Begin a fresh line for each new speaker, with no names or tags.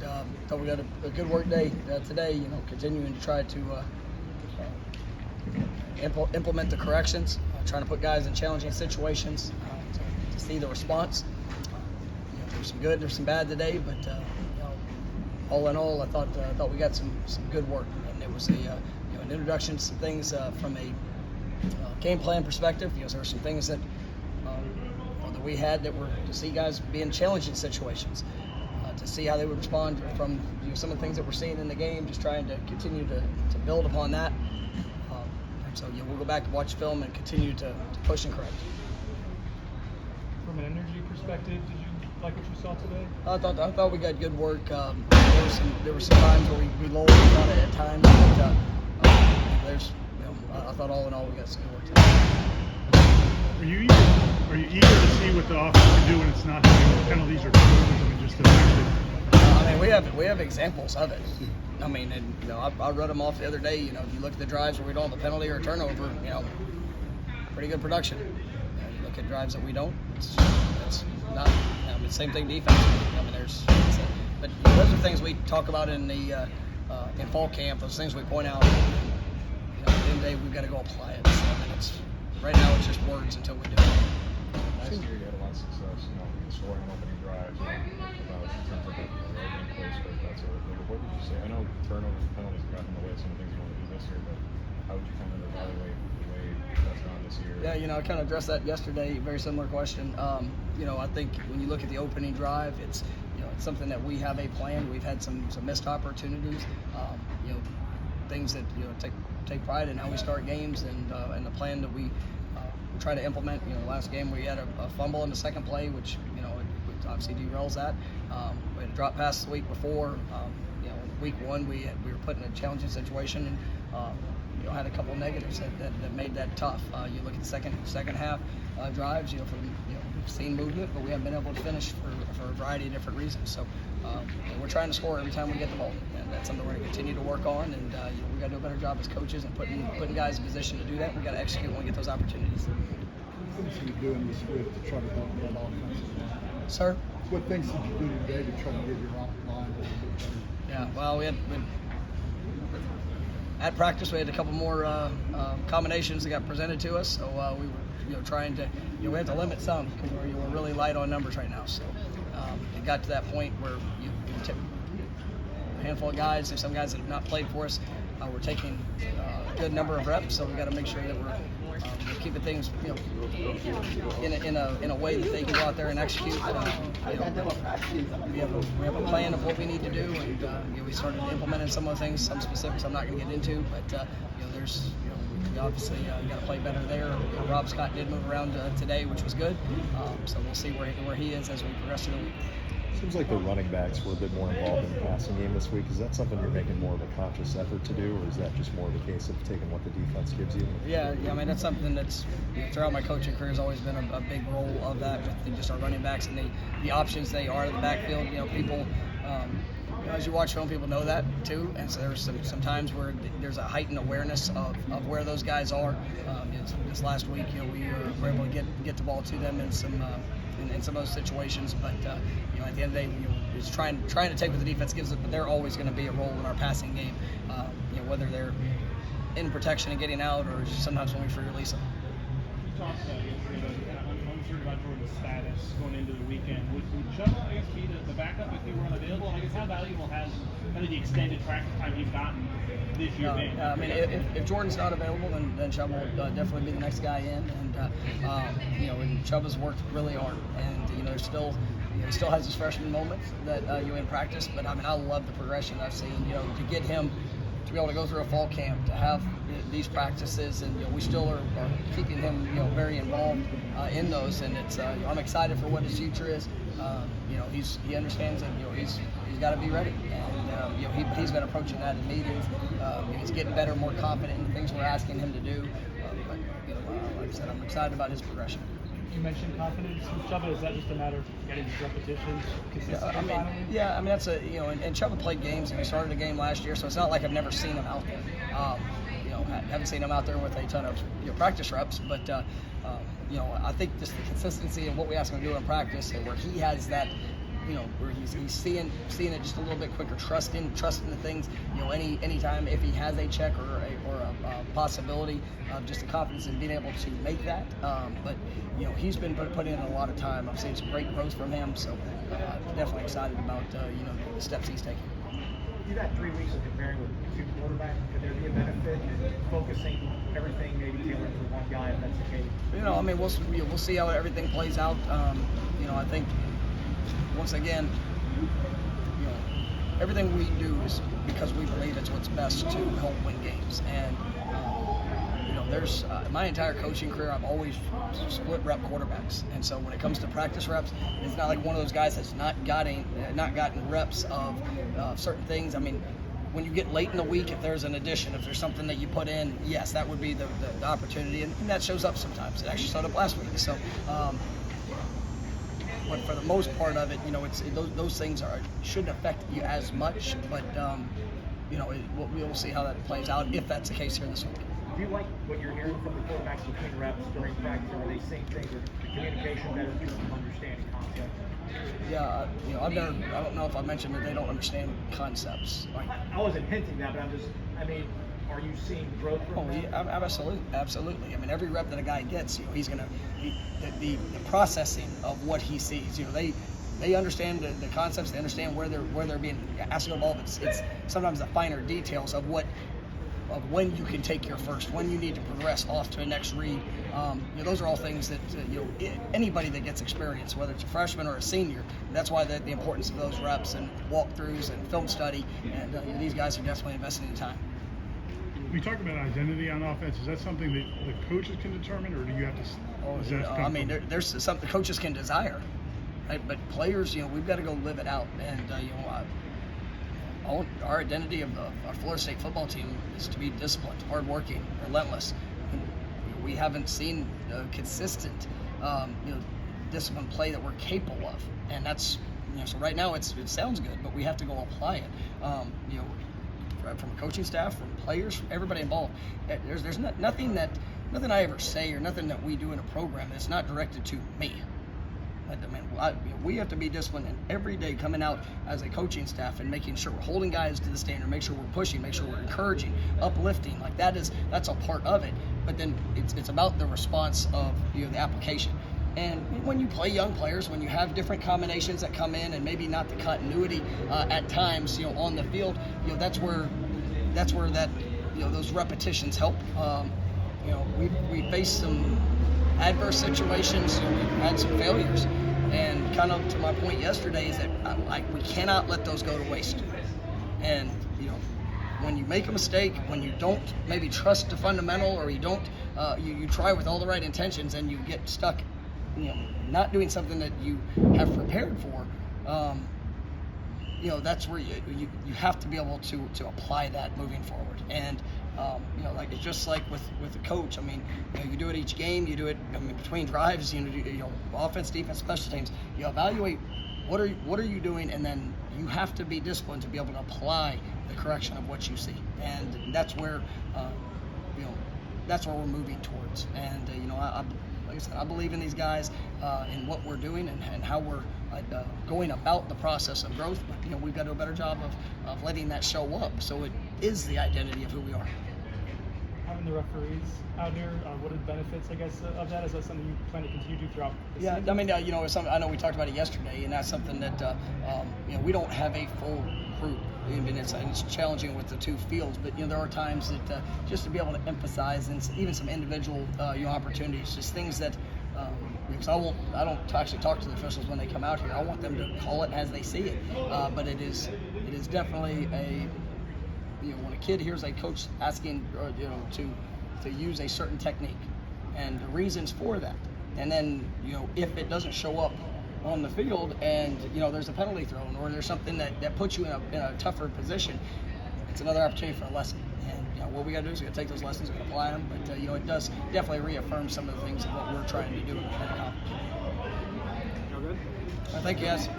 But thought we got a good work day today. Continuing to try to implement the corrections, trying to put guys in challenging situations to see the response. There's some good, there's some bad today, but all in all, I thought we got some good work, and it was an introduction to some things from a game plan perspective. There were some things that we had that were to see guys be in challenging situations, to see how they would respond from some of the things that we're seeing in the game, just trying to continue to build upon that. So we'll go back and watch film and continue to push and correct.
From an energy perspective, did you like what you saw today?
I thought we got good work. There were some times where we lowered it at times, but I thought all in all we got some good work today.
Are you eager to see what the offense can do when it's not having penalties or turnovers? I mean, just the fact
that we have examples of it. I read them off the other day. If you look at the drives where we don't have a penalty or a turnover, pretty good production. You look at drives that we don't, it's not. Same thing defense. But those are things we talk about in the in fall camp. Those things we point out. At the end of the day, we've got to go apply it. Right now, it's just words until we do it.
Last year, you had a lot of success, scoring on opening drives, about in terms of the opening play script, that sort of thing. What would you say? I know turnovers and penalties have gotten in the way of some of the things you want to do this year, but how would you kind of evaluate the way that's gone this year?
Yeah, I kind of addressed that yesterday. Very similar question. I think when you look at the opening drive, it's something that we have a plan. We've had some missed opportunities. Things that take pride in how we start games and the plan that we try to implement. The last game we had a fumble in the second play, which it obviously derails that. We had a drop pass the week before. Week one we were put in a challenging situation and had a couple of negatives that made that tough. You look at the second half drives. We've seen movement, but we haven't been able to finish for a variety of different reasons. So we're trying to score every time we get the ball, and that's something we're going to continue to work on. And we got to do a better job as coaches and putting guys in position to do that. We got to execute when we get those opportunities.
What things are you doing this week to try to help that offensive line?
Sir?
What things did you do today to try to get your line a little bit better?
Yeah, well, we had at practice we had a couple more combinations that got presented to us, so we were trying to we have to limit some because we're really light on numbers right now. So it got to that point where you tip a handful of guys. There's some guys that have not played for us. We're taking a good number of reps, so we got to make sure that we're keeping things in a way that they can go out there and execute. We have a plan of what we need to do, and we started implementing some of the things. Some specifics I'm not going to get into, but there's we obviously got to play better there. Rob Scott did move around today, which was good. So we'll see where he is as we progress through the week.
Seems like the running backs were a bit more involved in the passing game this week. Is that something you're making more of a conscious effort to do, or is that just more of a case of taking what the defense gives you?
Yeah. That's something that's throughout my coaching career has always been a big role of that, with just our running backs and the options they are in the backfield. People, as you watch film, people know that too, and so there's some times where there's a heightened awareness of where those guys are. This last week, we were able to get the ball to them in some of those situations, but at the end of the day, it's trying to take what the defense gives it, but they're always going to be a role in our passing game, whether they're in protection and getting out, or sometimes when we free release them.
You talked uncertain about Jordan's status going into the weekend. Would Chubb, be the backup if he were unavailable? I guess how valuable has kind of the extended practice time he's gotten this year been?
If Jordan's not available, then Chubb will definitely be the next guy in, and Chubb has worked really hard, and there's still. He still has his freshman moments that in practice, but I love the progression I've seen. To get him to be able to go through a fall camp, to have these practices, and we still are keeping him very involved in those, and it's I'm excited for what his future is. He understands that he's got to be ready, and he's been approaching that in meetings. He's getting better, more confident in the things we're asking him to do. But like I said, I'm excited about his progression.
You mentioned confidence with Chuba. Is that just a matter of getting his repetitions consistently?
That's and Chuba played games, and he started a game last year, so it's not like I've never seen him out there. I haven't seen him out there with a ton of practice reps, but I think just the consistency of what we ask him to do in practice, and where he has that where he's seeing it just a little bit quicker, trusting the things. Anytime if he has a check or a possibility, just the confidence in being able to make that. But he's been putting in a lot of time. I've seen some great growth from him, so definitely excited about the steps he's taking.
You've had 3 weeks of comparing with 2 quarterbacks. Could there be a benefit in focusing everything maybe tailored to one guy if that's the case?
We'll see how everything plays out. I think once again, everything we do is because we believe it's what's best to help win games. And there's my entire coaching career, I've always split rep quarterbacks, and so when it comes to practice reps, it's not like one of those guys that's not gotten reps of certain things. I mean, when you get late in the week, if there's an addition, if there's something that you put in, yes, that would be the opportunity, and that shows up sometimes. It actually showed up last week. So, but for the most part of it, those things shouldn't affect you as much. But we'll see how that plays out if that's the case here this week.
Do you like what you're hearing from the quarterbacks between reps during practice? Are they saying things or the communication better in terms of understanding concepts?
Yeah, I don't know if I mentioned that they don't understand concepts.
I wasn't hinting that, but are you seeing growth from that?
Yeah, absolutely. I mean, every rep that a guy gets, he's gonna the processing of what he sees. They understand the concepts. They understand where they're being asked to go involved. It's sometimes the finer details of when you can take your first, when you need to progress off to the next read. Those are all things that anybody that gets experience, whether it's a freshman or a senior, that's why the importance of those reps and walkthroughs and film study. And these guys are definitely investing in time.
We talk about identity on offense. Is that something that the coaches can determine, or do you have to?
There's something coaches can desire, right? But players, we've got to go live it out. And our identity of our Florida State football team is to be disciplined, hardworking, relentless. We haven't seen consistent, disciplined play that we're capable of, and that's so right now it sounds good, but we have to go apply it. From a coaching staff, from players, from everybody involved. There's nothing I ever say or nothing that we do in a program that's not directed to me. We have to be disciplined and every day coming out as a coaching staff and making sure we're holding guys to the standard, make sure we're pushing, make sure we're encouraging, uplifting. That's a part of it. But then it's about the response of the application. And when you play young players, when you have different combinations that come in and maybe not the continuity at times, on the field, that's where those repetitions help. We faced some adverse situations. We've had some failures, and kind of to my point yesterday is that we cannot let those go to waste. And when you make a mistake, when you don't maybe trust the fundamental, or you don't, you try with all the right intentions and you get stuck, not doing something that you have prepared for. That's where you have to be able to apply that moving forward. And it's just like with a coach. You do it each game. You do it between drives. Offense, defense, special teams. You evaluate what are you doing, and then you have to be disciplined to be able to apply the correction of what you see. And that's where we're moving towards. And like I said, I believe in these guys, in what we're doing and how we're going about the process of growth. But we've got to do a better job of letting that show up, so it is the identity of who we are.
Having the referees out here, what are the benefits, I guess, of that? Is that something you plan to continue to do throughout the season?
It's something, I know we talked about it yesterday, and that's something that we don't have a full group. It's challenging with the 2 fields, but there are times that just to be able to emphasize, and even some individual opportunities, just things that because I don't actually talk to the officials when they come out here. I want them to call it as they see it. But it is definitely when a kid hears a coach asking to use a certain technique and the reasons for that, and then if it doesn't show up on the field and there's a penalty thrown or there's something that puts you in a tougher position, it's another opportunity for a lesson. And what we got to do is we got to take those lessons and apply them. But it does definitely reaffirm some of the things of what we're trying to do and accomplish.
All good?
Thank you, guys.